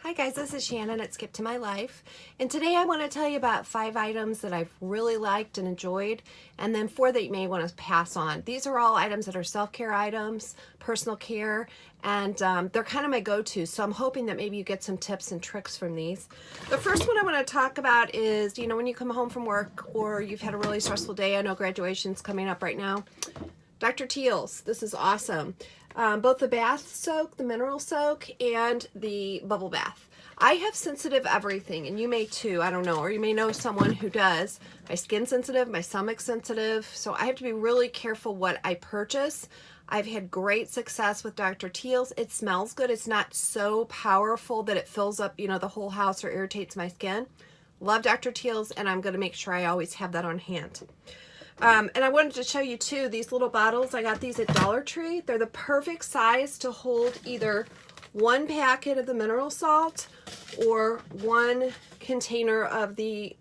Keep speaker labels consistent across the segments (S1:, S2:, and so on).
S1: Hi guys, this is Shannon at Skip to My Life, and today I want to tell you about 5 items that I've really liked and enjoyed, and then 4 that you may want to pass on. These are all items that are self-care items, personal care, and they're kind of my go-to, so I'm hoping that maybe you get some tips and tricks from these. The first one I want to talk about is, when you come home from work or you've had a really stressful day. I know graduation's coming up right now. Dr. Teals, this is awesome. Both the bath soak, the mineral soak, and the bubble bath. I have sensitive everything, and you may too, I don't know, or you may know someone who does. My skin's sensitive, my stomach's sensitive, so I have to be really careful what I purchase. I've had great success with Dr. Teals. It smells good. It's not so powerful that it fills up, the whole house or irritates my skin. Love Dr. Teals, and I'm going to make sure I always have that on hand. And I wanted to show you too, these little bottles. I got these at Dollar Tree. They're the perfect size to hold either one packet of the mineral salt or one container of the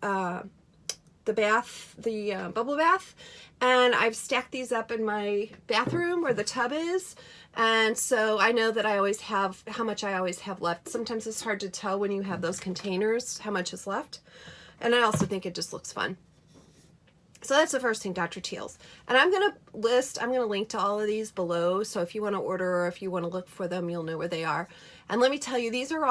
S1: bubble bath. And I've stacked these up in my bathroom where the tub is. And so I know that I always have how much I always have left. Sometimes it's hard to tell when you have those containers how much is left. And I also think it just looks fun. So that's the first thing, Dr. Teals. And I'm going to link to all of these below. So if you want to order or if you want to look for them, you'll know where they are. And let me tell you, these are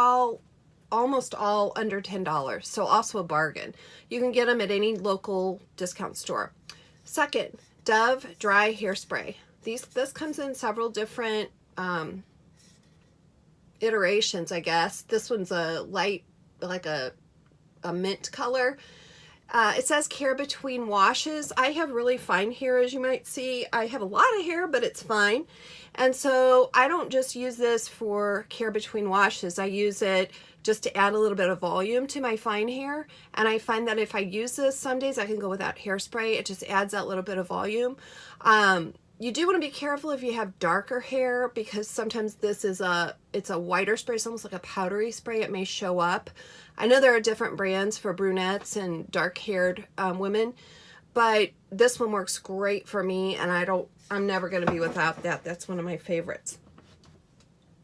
S1: almost all under $10. So also a bargain. You can get them at any local discount store. Second, Dove Dry Hairspray. This comes in several different iterations, I guess. This one's a light, like a mint color. It says care between washes. I have really fine hair, as you might see. I have a lot of hair, but it's fine. And so I don't just use this for care between washes. I use it just to add a little bit of volume to my fine hair. And I find that if I use this, some days I can go without hairspray. It just adds that little bit of volume. You do want to be careful if you have darker hair, because sometimes it's a whiter spray. It's almost like a powdery spray. It may show up. I know there are different brands for brunettes and dark-haired women, but this one works great for me, and I'm never going to be without that. That's one of my favorites.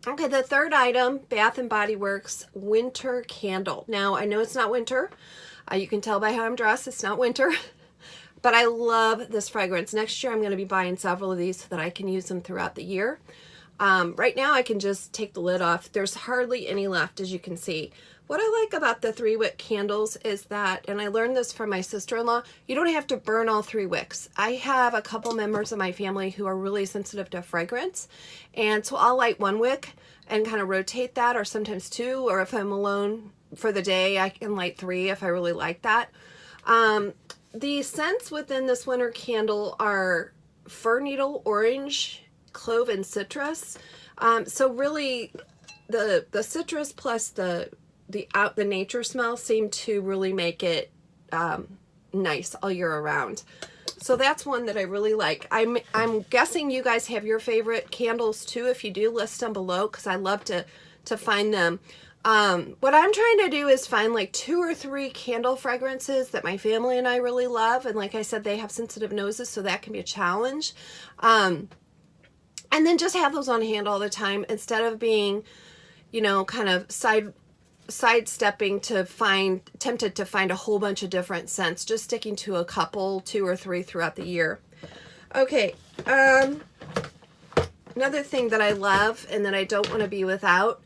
S1: Okay, the third item, Bath & Body Works Winter Candle. Now, I know it's not winter. You can tell by how I'm dressed, it's not winter. But I love this fragrance. Next year, I'm going to be buying several of these so that I can use them throughout the year. Right now, I can just take the lid off. There's hardly any left, as you can see. What I like about the 3-wick candles is that, and I learned this from my sister-in-law, you don't have to burn all 3 wicks. I have a couple members of my family who are really sensitive to fragrance, and so I'll light 1 wick and kind of rotate that, or sometimes 2, or if I'm alone for the day, I can light 3 if I really like that. The scents within this winter candle are fir needle, orange, clove, and citrus. So really, the citrus plus the nature smell seem to really make it nice all year around. So that's one that I really like. I'm guessing you guys have your favorite candles too. If you do, list them below, because I love to find them. What I'm trying to do is find like 2 or 3 candle fragrances that my family and I really love. And like I said, they have sensitive noses, so that can be a challenge. And then just have those on hand all the time, instead of being, kind of sidestepping tempted to find a whole bunch of different scents. Just sticking to a couple, 2 or 3 throughout the year. Okay. Another thing that I love and that I don't want to be without,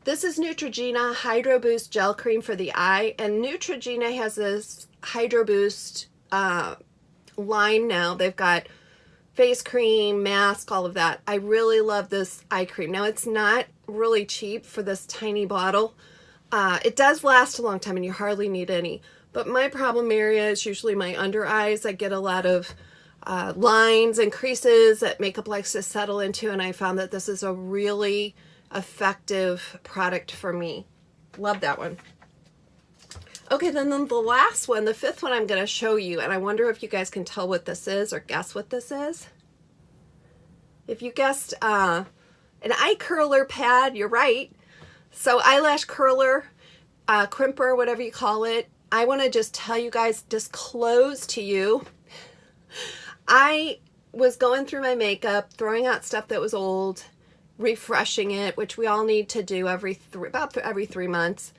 S1: this is Neutrogena Hydro Boost Gel Cream for the eye. And Neutrogena has this Hydro Boost line now. They've got face cream, mask, all of that. I really love this eye cream. Now, it's not really cheap for this tiny bottle. It does last a long time, and you hardly need any. But my problem area is usually my under eyes. I get a lot of lines and creases that makeup likes to settle into, and I found that this is a really effective product for me. Love that one. Okay, then the last one, the 5th one I'm going to show you, and I wonder if you guys can tell what this is or guess what this is. If you guessed an eye curler pad, you're right. So eyelash curler, crimper, whatever you call it. I want to just tell you guys, disclose to you, I was going through my makeup, throwing out stuff that was old, refreshing it, which we all need to do about every 3 months.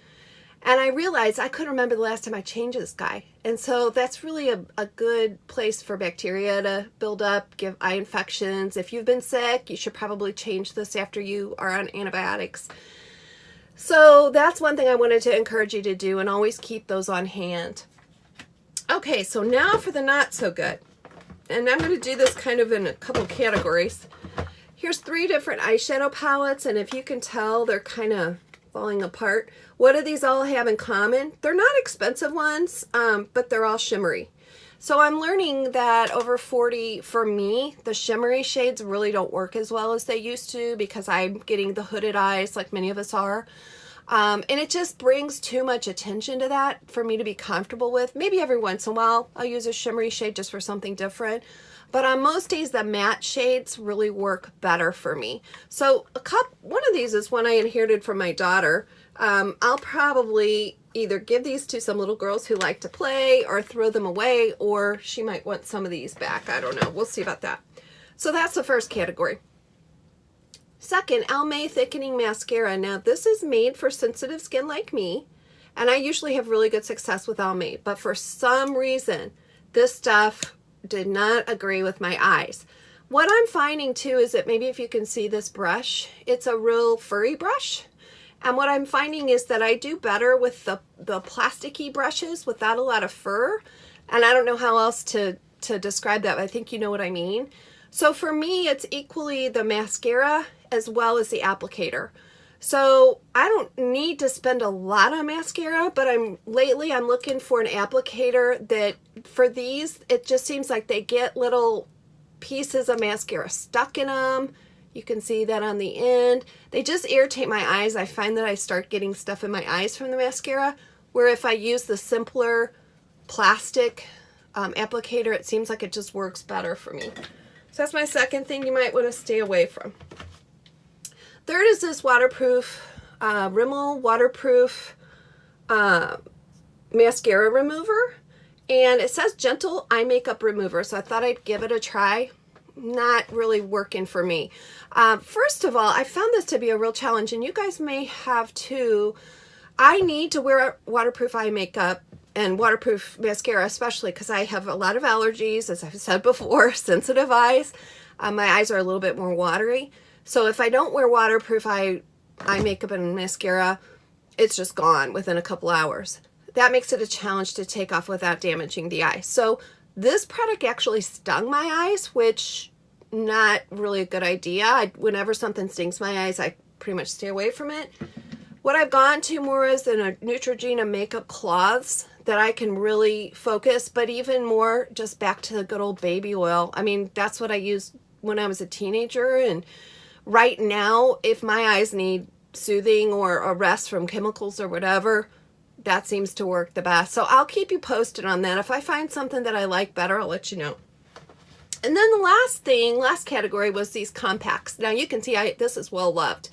S1: And I realized I couldn't remember the last time I changed this guy. And so that's really a good place for bacteria to build up, give eye infections. If you've been sick, you should probably change this after you are on antibiotics. So that's one thing I wanted to encourage you to do, and always keep those on hand. Okay, so now for the not so good. And I'm going to do this kind of in a couple categories. Here's 3 different eyeshadow palettes, and if you can tell, they're kind of falling apart. What do these all have in common? They're not expensive ones, but they're all shimmery. So I'm learning that over 40, for me, the shimmery shades really don't work as well as they used to, because I'm getting the hooded eyes like many of us are. And it just brings too much attention to that for me to be comfortable with. Maybe every once in a while I'll use a shimmery shade just for something different. But on most days, the matte shades really work better for me. So one of these is one I inherited from my daughter. I'll probably either give these to some little girls who like to play, or throw them away, or she might want some of these back. I don't know. We'll see about that. So that's the first category. Second, Almay Thickening Mascara. Now, this is made for sensitive skin like me, and I usually have really good success with Almay, but for some reason, this stuff did not agree with my eyes. What I'm finding too is that maybe if you can see this brush, it's a real furry brush. And what I'm finding is that I do better with the plasticky brushes without a lot of fur. And I don't know how else to describe that, but I think you know what I mean. So for me, it's equally the mascara as well as the applicator. So I don't need to spend a lot on mascara, but lately I'm looking for an applicator that, for these, it just seems like they get little pieces of mascara stuck in them. You can see that on the end. They just irritate my eyes. I find that I start getting stuff in my eyes from the mascara, where if I use the simpler plastic applicator, it seems like it just works better for me. So that's my second thing you might want to stay away from. Third is this waterproof, Rimmel waterproof mascara remover. And it says gentle eye makeup remover, so I thought I'd give it a try. Not really working for me. First of all, I found this to be a real challenge, and you guys may have too. I need to wear waterproof eye makeup and waterproof mascara, especially because I have a lot of allergies, as I've said before, sensitive eyes. My eyes are a little bit more watery. So if I don't wear waterproof eye makeup and mascara, it's just gone within a couple hours. That makes it a challenge to take off without damaging the eye. So this product actually stung my eyes, which not really a good idea. Whenever something stings my eyes, I pretty much stay away from it. What I've gone to more is in a Neutrogena makeup cloths that I can really focus, but even more just back to the good old baby oil. I mean, that's what I used when I was a teenager, and right now, if my eyes need soothing or a rest from chemicals or whatever, that seems to work the best. So I'll keep you posted on that. If I find something that I like better, I'll let you know. And then the last category was these compacts. Now you can see this is well loved.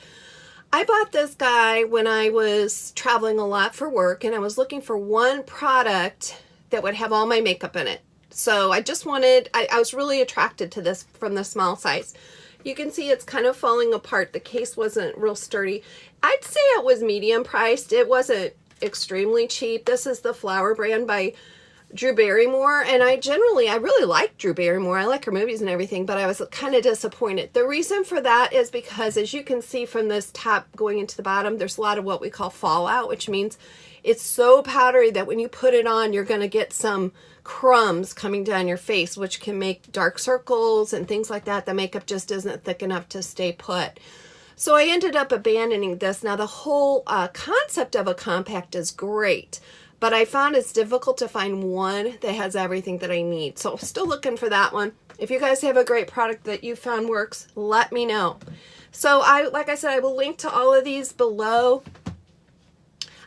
S1: I bought this guy when I was traveling a lot for work, and I was looking for one product that would have all my makeup in it. So I just wanted, I was really attracted to this from the small size. You can see it's kind of falling apart. The case wasn't real sturdy. I'd say it was medium priced. It wasn't extremely cheap. This is the Flower brand by Drew Barrymore, and I really like Drew Barrymore. I like her movies and everything, but I was kind of disappointed. The reason for that is because, as you can see from this top going into the bottom, there's a lot of what we call fallout, which means it's so powdery that when you put it on, you're going to get some crumbs coming down your face, which can make dark circles and things like that. The makeup just isn't thick enough to stay put. So I ended up abandoning this. Now, the whole concept of a compact is great, but I found it's difficult to find one that has everything that I need. So I'm still looking for that one. If you guys have a great product that you found works, let me know. So like I said, I will link to all of these below.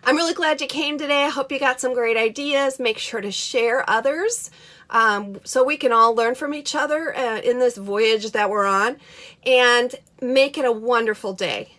S1: I'm really glad you came today. I hope you got some great ideas. Make sure to share others so we can all learn from each other in this voyage that we're on, and make it a wonderful day.